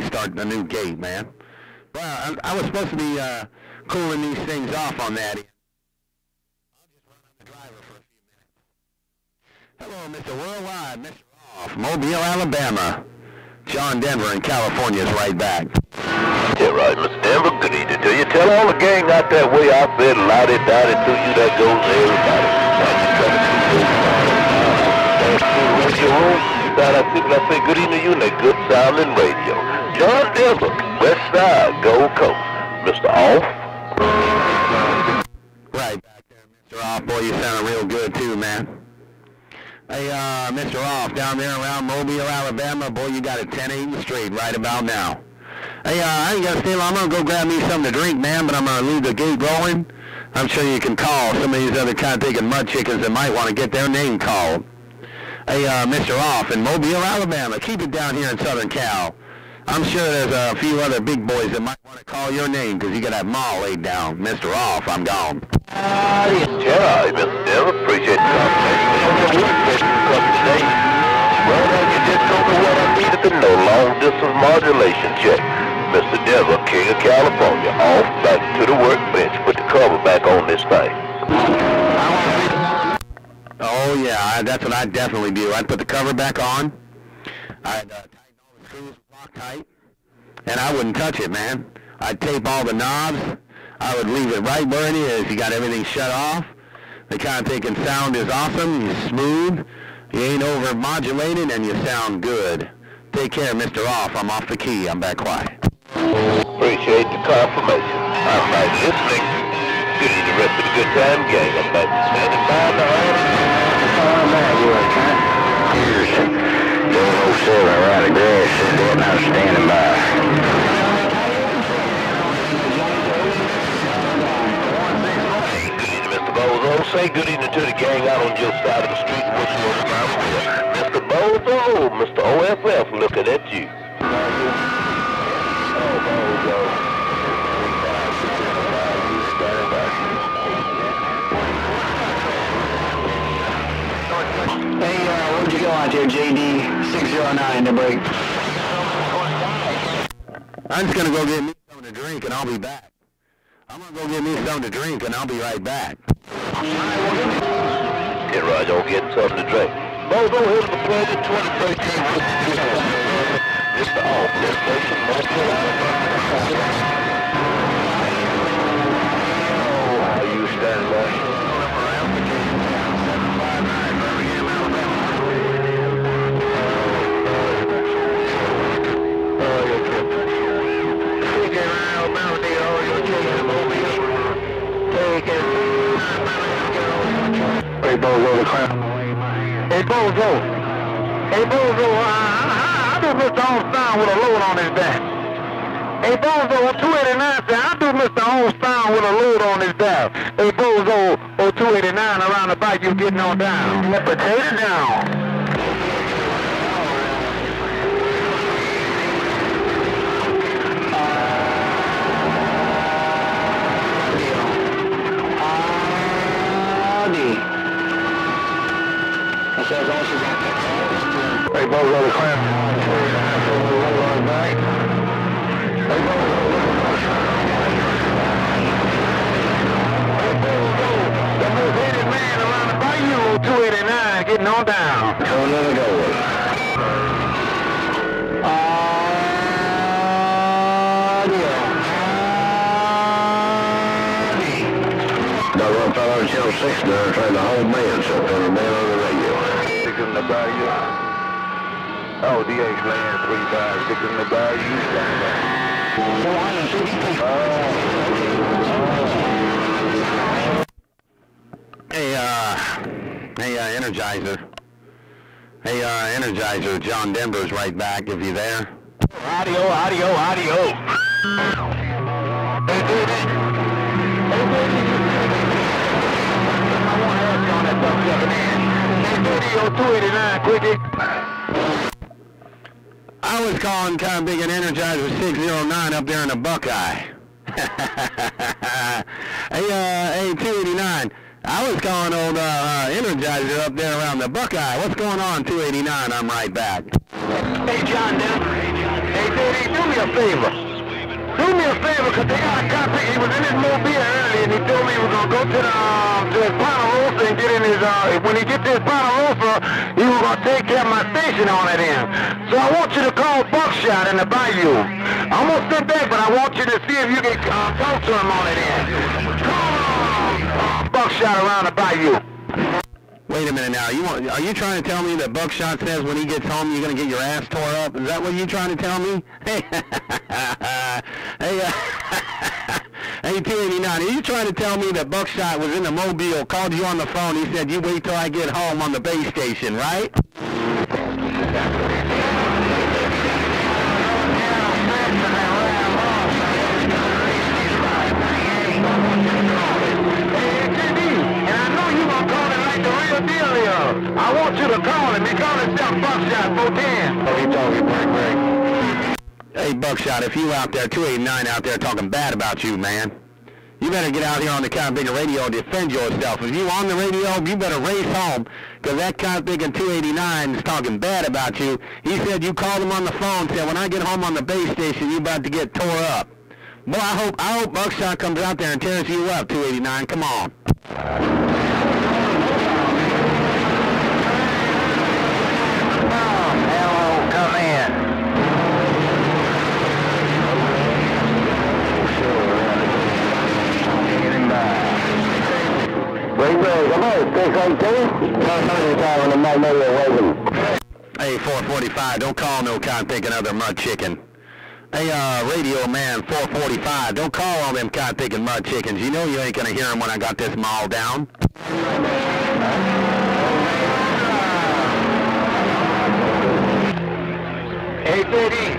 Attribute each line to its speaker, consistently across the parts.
Speaker 1: restart the new gate, man. Well, I was supposed to be cooling these things off on that end. I'll just run on the driver for a few minutes. Hello, Mr. Worldwide, Mr. Off, Mobile, Alabama. John Denver in California is right back.
Speaker 2: Yeah, right, Mr. Denver. Good evening to you. Tell all the gang out that way I said lottie-dottie to you that goes to everybody. Radio room. I say good evening to you and that good sounding radio. John Denver, West Side, Gold Coast. Mr. Off.
Speaker 1: Right back there, Mr. Off. Boy, you sounding real good too, man. Hey, Mr. Off, down there around Mobile, Alabama, boy, you got it 10-8 straight right about now. Hey, I ain't got to stay long. I'm going to go grab me something to drink, man, but I'm going to leave the gate rolling. I'm sure you can call some of these other kind-taking mud chickens that might want to get their name called. Hey, Mr. Off in Mobile, Alabama, keep it down here in Southern Cal. I'm sure there's a few other big boys that might want to call your name because you got that mall laid down. Mr. Off, I'm gone.
Speaker 2: Yeah, Mr. Denver, appreciate the conversation. Well, you just don't know what I needed to know. Long distance modulation check. Mr. Denver, King of California, off back to the workbench. Put the cover back on this thing.
Speaker 1: Oh, yeah, that's what I'd definitely do. I'd put the cover back on. I'd tighten all the screws tight, and I wouldn't touch it, man. I'd tape all the knobs. I would leave it right where it is. You got everything shut off. The kind-taking sound is awesome. You're smooth. You ain't over-modulated, and you sound good. Take care, Mr. Off. I'm off the key. I'm back quiet.
Speaker 2: Appreciate the confirmation. I'm back listening. Good evening, the rest of the good time gang. I'm back standing by the order. 07 right of grass, sitting out standing by. Hey, good evening, Mr. Bozo. Say good evening to the gang out on your side of the street. Mr. Bozo, Mr. OFF, looking at you. Oh, Bozo.
Speaker 3: Hey, where'd you go out there, JD 609 to break?
Speaker 1: I'm just going to go get me something to drink, and I'll be back. I'm going to go get me something to drink, and I'll be right back.
Speaker 2: Get right on getting something to drink. Bozo, here's the pleasure, 2013. Mr. Off, let's play some how you standing by? Hey, Bozo, the crowd. Hey, Bozo. Hey, Bozo, I do Mr. Onstein with a load on his back. Hey, Bozo, on 289, say, I do Mr. Onstein with a load on his back. Hey, Bozo, on 289, around the bike, you getting on down. Potato down. Hey, Bozo, the crowd. The most hated man around the bayou, 289, getting on down. So let it go. Got one fellow in Channel 6 there trying to hold man, so put a man on the radio. Stick in the bayou. Oh, DH land 35, stick in the bayou.
Speaker 1: Hey, Energizer. Hey, Energizer, John Denver's right back, if you're there.
Speaker 2: Audio. Hey, baby. Hey, baby. I want to ask you on that stuff, Hey, baby, 289, quickie.
Speaker 1: I was calling kind of big an Energizer 609 up there in the Buckeye. Hey, 289. I was calling old Energizer up there around the Buckeye. What's going on, 289? I'm right back.
Speaker 2: Hey, John Denver. Hey, Diddy, do me a favor. Do me a favor, because they got a cop. He was in his mobile early, and he told me he was going to go to his Ponderosa and get in his, when he gets to his Ponderosa, he was going to take care of my station on it in. So I want you to call Buckshot in the Bayou. I'm going to sit back, but I want you to see if you can talk to him on it in. Call Buckshot around the Bayou.
Speaker 1: Wait a minute now. Are you trying to tell me that Buckshot says when he gets home you're going to get your ass tore up? Is that what you're trying to tell me? Hey, hey, 289, are you trying to tell me that Buckshot was in the Mobile, called you on the phone, he said, you wait till I get home on the base station, right?
Speaker 2: I want you to call him. He called himself Buckshot 410. What are you talking, break?
Speaker 1: Hey, Buckshot, if you out there, 289 out there talking bad about you, man, you better get out here on the Kind of Bigger radio and defend yourself. If you on the radio, you better race home, because that Kind of Bigger 289 is talking bad about you. He said you called him on the phone, said when I get home on the base station, you about to get tore up. Boy, I hope Buckshot comes out there and tears you up, 289. Come on.
Speaker 2: Come in.
Speaker 1: Hey, 445, don't call no kind picking other mud chicken. Hey, Radio Man 445, don't call all them kind picking mud chickens. You know you ain't gonna hear them when I got this maul down.
Speaker 2: Hey, JD,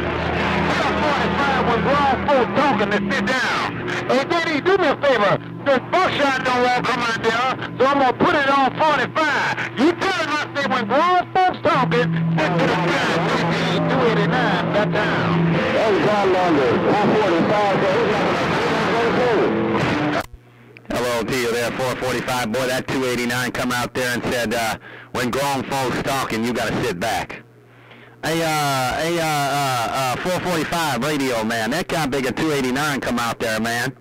Speaker 2: tell 45 when grown folks talking to sit down. Hey, JD, do me a favor. This Buckshot don't want to come out there, so I'm going to put it on 45. You tell him I say when grown folks talking, sit to the side. 289, that down. Hey, John number 445.
Speaker 1: Hello to you there, 445. Boy, that 289 come out there and said, when grown folks talking, you got to sit back. Hey, 445 Radio Man, that guy big at 289 come out there, man.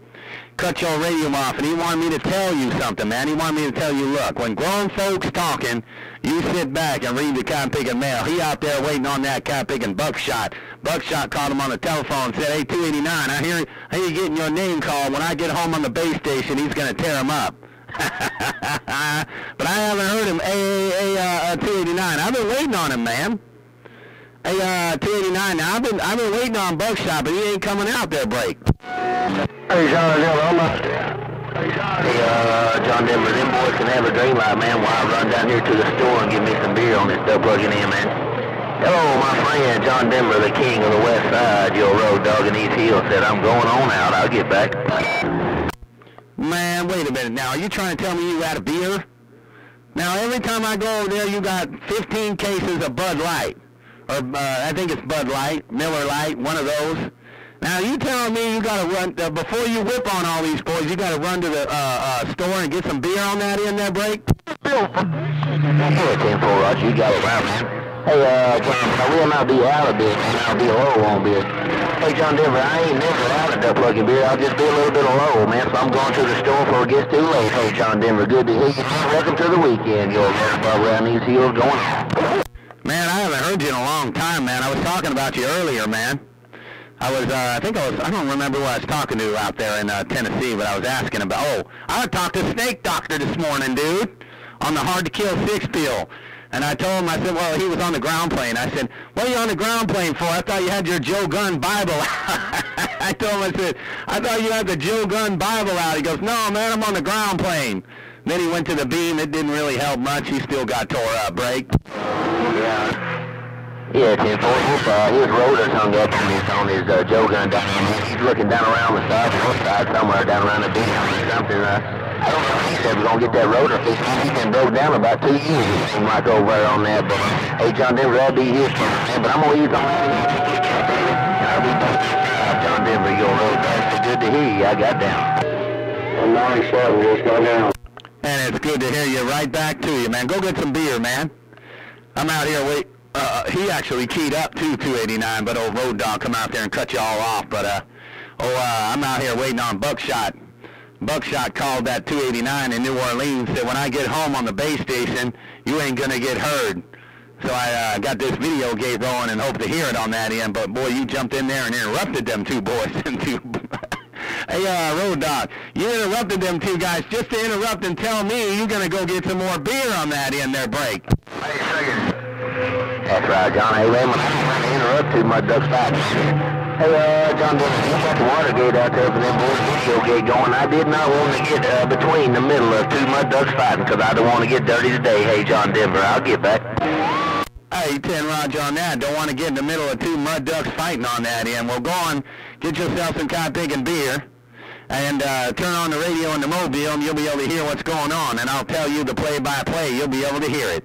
Speaker 1: Cut your radio off, and he wanted me to tell you something, man. He wanted me to tell you, look, when grown folks talking, you sit back and read the Kind of Picking mail. He out there waiting on that Kind of Picking Buckshot. Buckshot called him on the telephone and said, hey, 289, I hear you getting your name called. When I get home on the base station, he's going to tear him up. But I haven't heard him. Hey, 289, I've been waiting on him, man. Hey, 289, now I've been waiting on Buckshot, but he ain't coming out there, break.
Speaker 2: Hey, John Denver, John Denver, them boys can have a dream light, man, while I run down here to the store and give me some beer on this stuff plugging in, man. Hello, my friend, John Denver, the king of the west side, your road dog in East Hill, said I'm going on out. I'll get back.
Speaker 1: Man, wait a minute now. Are you trying to tell me you had a beer? Now, every time I go over there, you got 15 cases of Bud Light. Or I think it's Bud Light, Miller Light, one of those. Now, you telling me you got to run, before you whip on all these boys, you got to run to the store and get some beer on that in there, break?
Speaker 2: Bill, 10-4, Roger, you got it right, man. Hey, John, we'll not be out of beer, man. I'll be low on beer. Hey, John Denver, I ain't never out of that plugging beer. I'll just be a little bit low, man, so I'm going to the store before it gets too late. Hey, John Denver, good to hear you. Welcome to the weekend. You're around these hills going on.
Speaker 1: Man, I haven't heard you in a long time, man. I was talking about you earlier, man. I don't remember who I was talking to out there in Tennessee, but I was asking about, I talked to Snake Doctor this morning, dude, on the Hard to Kill 6 pill. And I told him, I said, well, he was on the ground plane. I said, what are you on the ground plane for? I thought you had your Joe Gunn Bible. I told him, I said, I thought you had the Joe Gunn Bible out. He goes, no, man, I'm on the ground plane. Then he went to the beam. It didn't really help much. He still got tore up, right?
Speaker 2: Yeah, 10-4, his rotor's hung up on his Joe Gunn down there. He's looking down around the side, somewhere down around the beam or something. I don't know. He said we're going to get that rotor fixed. He's been broke down about 2 years. It seemed like over there on that. But, hey, John Denver, that'll be his turn, man. But I'm going to use on that. John Denver, your road. That's good to hear you. I got down. I'm 97, just got down.
Speaker 1: And it's good to hear you. Right back to you, man. Go get some beer, man. I'm out here he actually keyed up to 289, but old Road Dog come out there and cut you all off. But I'm out here waiting on Buckshot. Buckshot called that 289 in New Orleans, said when I get home on the base station, you ain't gonna get heard. So I got this video gate rolling and hope to hear it on that end. But boy, you jumped in there and interrupted them two boys. Hey, Road Dog, you interrupted them two guys just to interrupt and tell me you're gonna go get some more beer on that end there break.
Speaker 2: Wait a second. That's right, John. Hey, Raymond, I don't want to interrupt too much, Ducks fighting. Hey, John, you got the water gate out there for them boys' video gate going. I did not want to get between the middle of two mud ducks fighting because I don't want to get dirty today. Hey, John Denver, I'll get back.
Speaker 1: Hey, 10 Roger on that. Don't want to get in the middle of two mud ducks fighting on that end. Well, go on, get yourself some cod pig and beer, and turn on the radio in the mobile, and you'll be able to hear what's going on. And I'll tell you the play-by-play. You'll be able to hear it.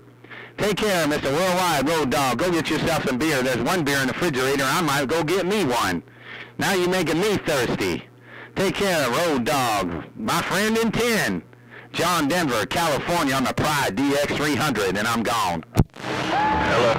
Speaker 1: Take care, Mr. Worldwide Road Dog. Go get yourself some beer. There's one beer in the refrigerator. I might go get me one. Now you're making me thirsty. Take care, Road Dog. My friend in 10. John Denver, California on the Pride DX300, and I'm gone.
Speaker 2: Hello.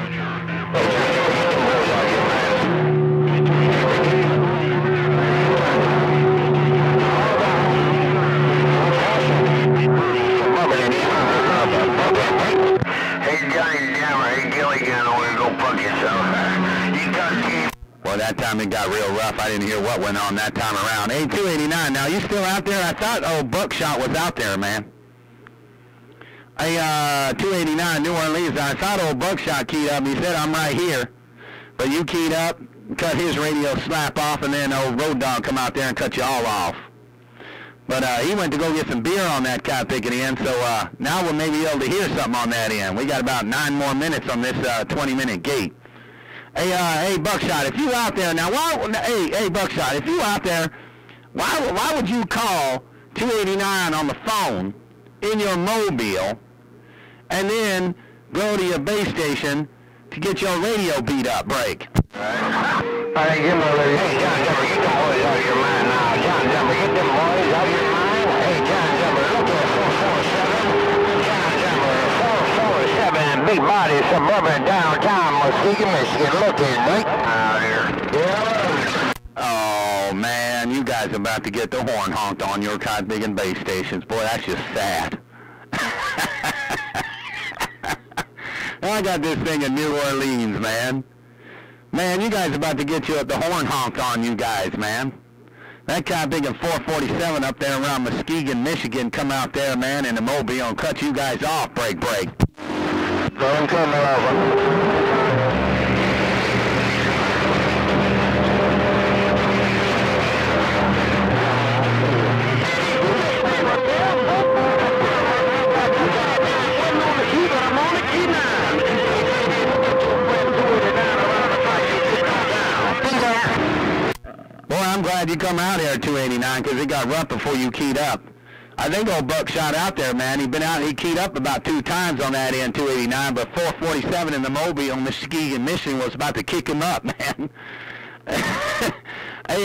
Speaker 1: Well, that time it got real rough. I didn't hear what went on that time around. Hey, 289, now you still out there? I thought old Buckshot was out there, man. Hey, 289, New Orleans, I thought old Buckshot keyed up. He said, I'm right here. But you keyed up, cut his radio slap off, and then old Road Dog come out there and cut you all off. But he went to go get some beer on that cod picking end, so now we'll maybe be able to hear something on that end. We got about 9 more minutes on this 20-minute gate. Hey, Buckshot, if you out there now, hey, Buckshot, if you out there, why would you call 289 on the phone in your mobile and then go to your base station to get your radio beat up break?
Speaker 2: All right, give me a little. Hey, John Denver, get them boys out of your mind now. John Denver, get them boys out of your mind. Hey, John Denver, look at 447. John Denver, 447, big body, suburban downtown, Muskegon, Michigan. Look at Nick out here. Yeah.
Speaker 1: Oh, man, you guys about to get the horn honked on your cod pig and base stations. Boy, that's just sad. I got this thing in New Orleans, man. Man, you guys about to get you the horn honked on you guys, man. That cod pig and 447 up there around Muskegon, Michigan, come out there, man, in the mobile and cut you guys off, break.
Speaker 2: Don't come over.
Speaker 1: Boy, I'm glad you come out here at 289 because it got rough before you keyed up. I think old Buckshot out there, man. He'd been out, he keyed up about 2 times on that end, 289, but 447 in the mobile on Muskegon, Michigan was about to kick him up, man. Hey,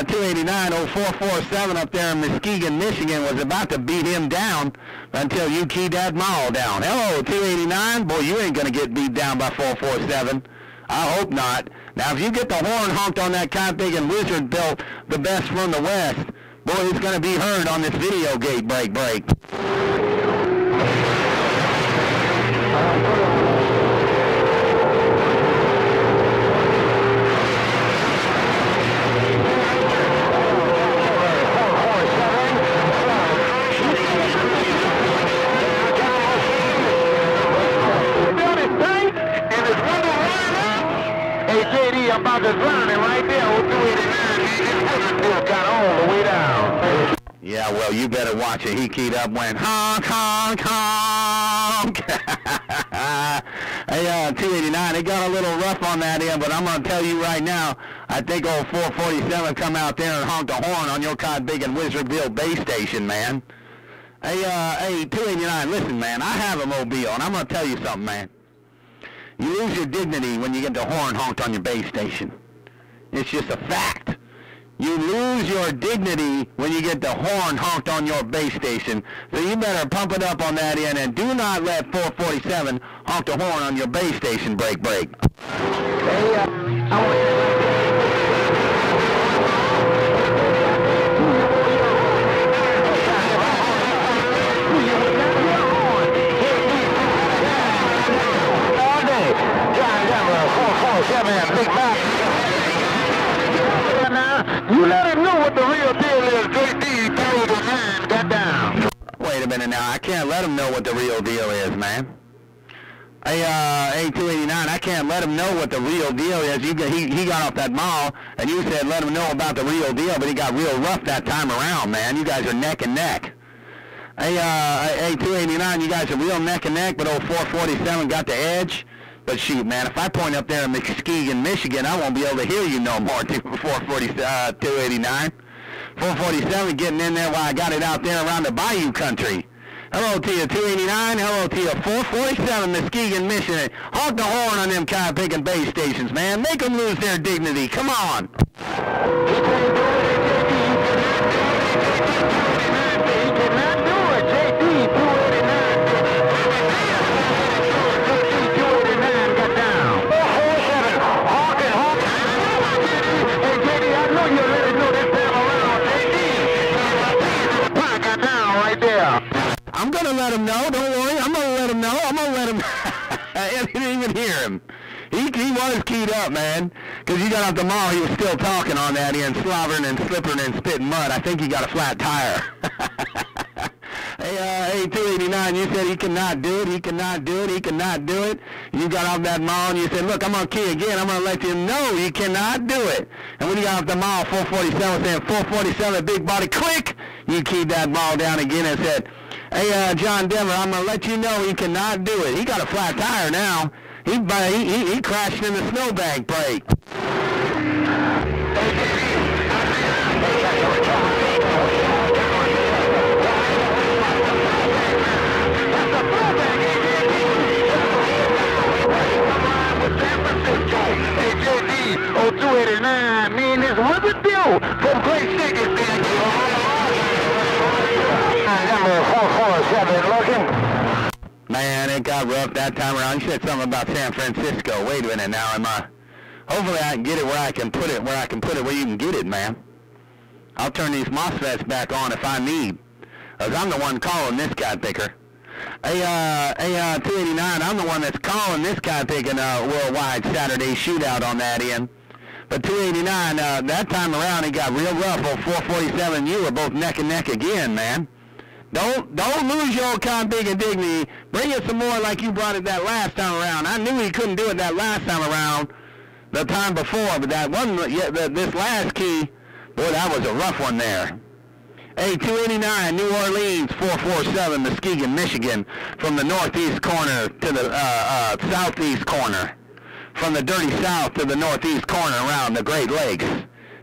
Speaker 1: 289, old 447 up there in Muskegon, Michigan was about to beat him down until you keyed that mall down. Hello, 289. Boy, you ain't going to get beat down by 447. I hope not. Now, if you get the horn honked on that cod pig and Wizard built the best from the West, boy, it's going to be heard on this video gate break.
Speaker 2: About to drown him right there on 289. Got all the way down.
Speaker 1: Yeah, well, you better watch it. He keyed up, went honk, honk, honk. Hey, 289, it got a little rough on that end, but I'm going to tell you right now, I think old 447 come out there and honked a horn on your cod pig and Wizardville base station, man. Hey, 289, listen, man, I have a mobile, and I'm going to tell you something, man. You lose your dignity when you get the horn honked on your base station. It's just a fact. You lose your dignity when you get the horn honked on your base station. So you better pump it up on that end and do not let 447 honk the horn on your base station. Break.
Speaker 2: Hey, Big Mac. You let him know what the real deal is, JD. Carry the man, got down.
Speaker 1: Wait a minute now. I can't let him know what the real deal is, man. Hey, 289, I can't let him know what the real deal is. He got off that mall, and you said let him know about the real deal, but he got real rough that time around, man. You guys are neck and neck. Hey, 289, you guys are real neck and neck, but old 447 got the edge. But shoot, man, if I point up there in Muskegon, Michigan, I won't be able to hear you no more, 289. 447 getting in there while I got it out there around the Bayou country. Hello to you, 289. Hello to you, 447, Muskegon, Michigan. Honk the horn on them kind of picking base stations, man. Make them lose their dignity. Come on. I'm going to let him know. Don't worry. I'm going to let him know. I'm going to let him. I didn't even hear him. He was keyed up, man. Because he got off the mall. He was still talking on that end, slobbering and slipping and spitting mud. I think he got a flat tire. Hey, 289, you said he cannot do it. He cannot do it. He cannot do it. You got off that mall and you said, look, I'm going to key again. I'm going to let you know you cannot do it. And when you got off the mall, 447 saying 447, big body, click. You keyed that ball down again and said, hey, John Denver, I'm going to let you know he cannot do it. He got a flat tire now. He crashed in the snowbank break. Hey, JD, 289, man, this was a deal from Great Stickers, man. Number 447 looking. Man, it got rough that time around. You said something about San Francisco. Wait a minute now. Hopefully I can get it where I can put it where you can get it, man. I'll turn these MOSFETs back on if I need. Because I'm the one calling this guy picker. Hey, 289, I'm the one that's calling this guy picking worldwide Saturday shootout on that end. But 289, that time around, it got real rough. Oh, 447, you were both neck and neck again, man. Don't lose your old big and dignity. Bring it some more like you brought it that last time around. I knew he couldn't do it that last time around, the time before, but that one, this last key, boy, that was a rough one there. Hey, 289, New Orleans, 447, Muskegon, Michigan, from the northeast corner to the southeast corner, from the dirty south to the northeast corner around the Great Lakes.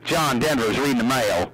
Speaker 1: John Denver's reading the mail.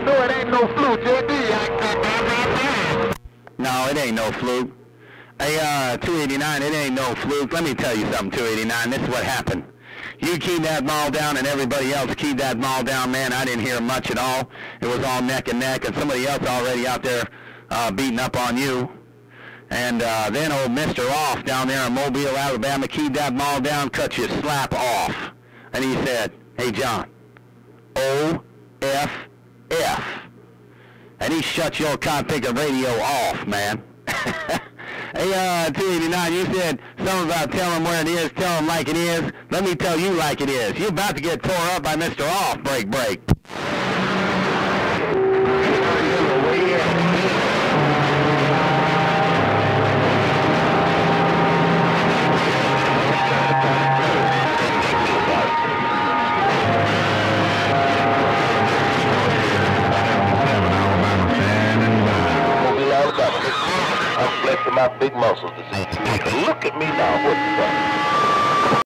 Speaker 1: No, it ain't no fluke, JD. No, it ain't no fluke. Hey, 289, it ain't no fluke. Let me tell you something, 289. This is what happened. You keyed that ball down and everybody else keyed that ball down, man. I didn't hear much at all. It was all neck and neck, and somebody else already out there beating up on you. And then old Mr. Off down there in Mobile, Alabama, keyed that ball down, cut you slap off. And he said, hey, John, O-F-F. And he shut your picker radio off, man. Hey, 289, you said something about tell him where it is, tell him like it is. Let me tell you like it is. You're about to get tore up by Mr. Off, break.
Speaker 2: big muscles. Look at me now. What you got?